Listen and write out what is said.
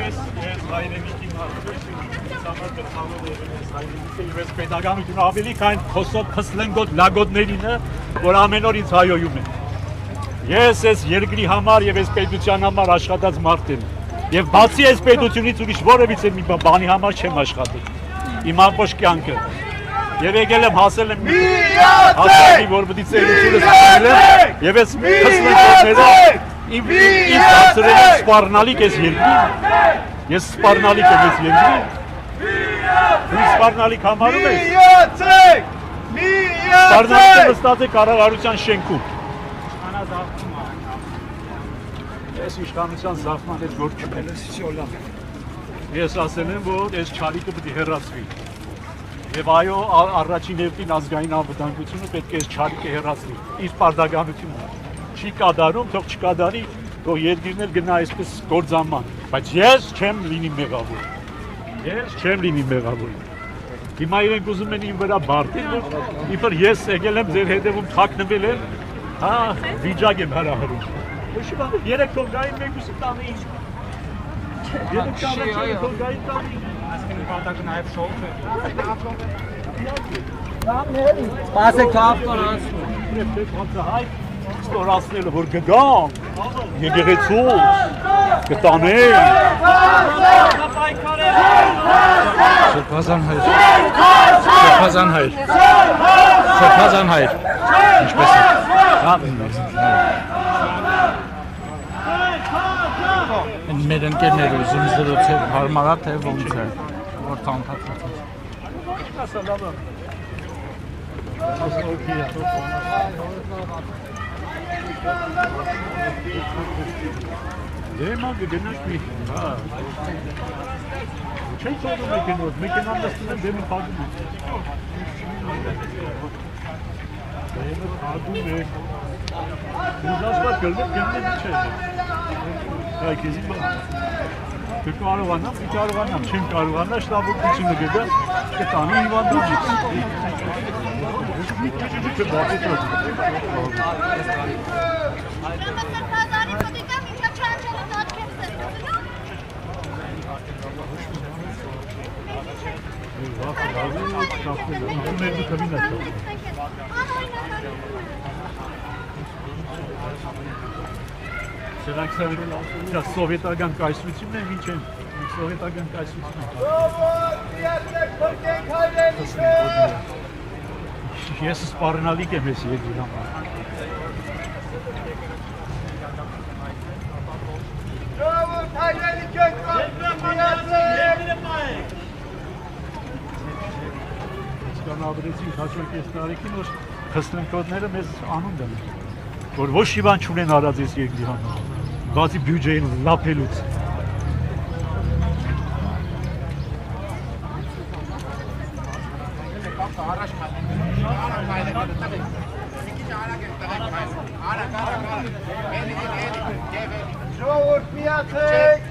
ես հայրենիքի մարդու պետականություն ավելի քան խոսոտ փսլենգոտ լագոտներինը, որ ամեն օր ինձ հայոյում են։ Ես այս երկրի համար եւ այս պետության համար աշխատած մարդ եմ։ Եվ բացի այս պետությունից ուրիշ որևիցե մի բանի համար չեմ աշխատել։ Իմ ամբողջ կյանքը։ Եվ եկել եմ հասել եմ հասելի, որ պիտի ծերությունս հասել եմ, եւ այս փսլենգոտները իմ դարձրել եմ սպառնալիք այս երկրին։ Ես սպառնալիք եմ այս երկրին։ Դու սպառնալիք համարում ես։ Սպառնալիքը նստած է կառավարության շենքում։ Ես իշխանության զարթման հետ գործ չունեմ։ Ես ասել եմ, որ այս չարիքը պիտի հեռացվի։ Եվ այո, առաջին հերթին ազգային անվտանգությունը պետք է այս չարիքը հեռացվի։ Իր պարտականությունը չի կատարում, թող չկատարի, թող երկիրն էլ գնա այսպես գործանման։ Բայց ես չեմ լինի մեղավոր։ Ես չեմ լինի մեղավոր։ Հիմա իրենք ուզում են իմ վրա բարտել, որ իբր ես եկել եմ ձեր հետևում թաքնվել եմ, հա, վիճակ եմ հրահրում։ Ոչ բան, երեք թողգային մեկուսի տանի։ Երեք թողգային տանի։ Այսինքն պատակը նաև շոու է։ Սպասեք ավտոն անցնում։ Հայ ստորացնելը, որ գգամ, եկեղեցուց, կտանեն։ Սրբազան հայր, Սրբազան հայր, Սրբազան հայր, ինչպես է։ Մեր ընկերները ուզում զրուցել հարմարա թե ոնց է, որ տանթացած է։ Դեմա գնաք մի, հա։ Չէ՞ ծորում մեքենոց, մեքենան նստում են դեմի փակում է։ Դեմը փակում է։ Ուզասպատ գլնեմ չէ։ Հայ քեզի բան։ Կարողանամ, չեմ կարողանա շտաբօգնությունը գտա, կտանի հիվանդուց։ Սրանք սովետական կայսրությունն են, ինչ են, սովետական կայսրությունն են։ Ես սպառնալիք եմ ես երկրի համար։ Կանաբրեցին հաշվեք ես տարիքին, որ խստենքոտները մեզ անուն դեն, որ ոչ մի բան չունեն արած ես երկրի համար, բացի բյուջեին լապելուց։ Ժողովուրդ միացեք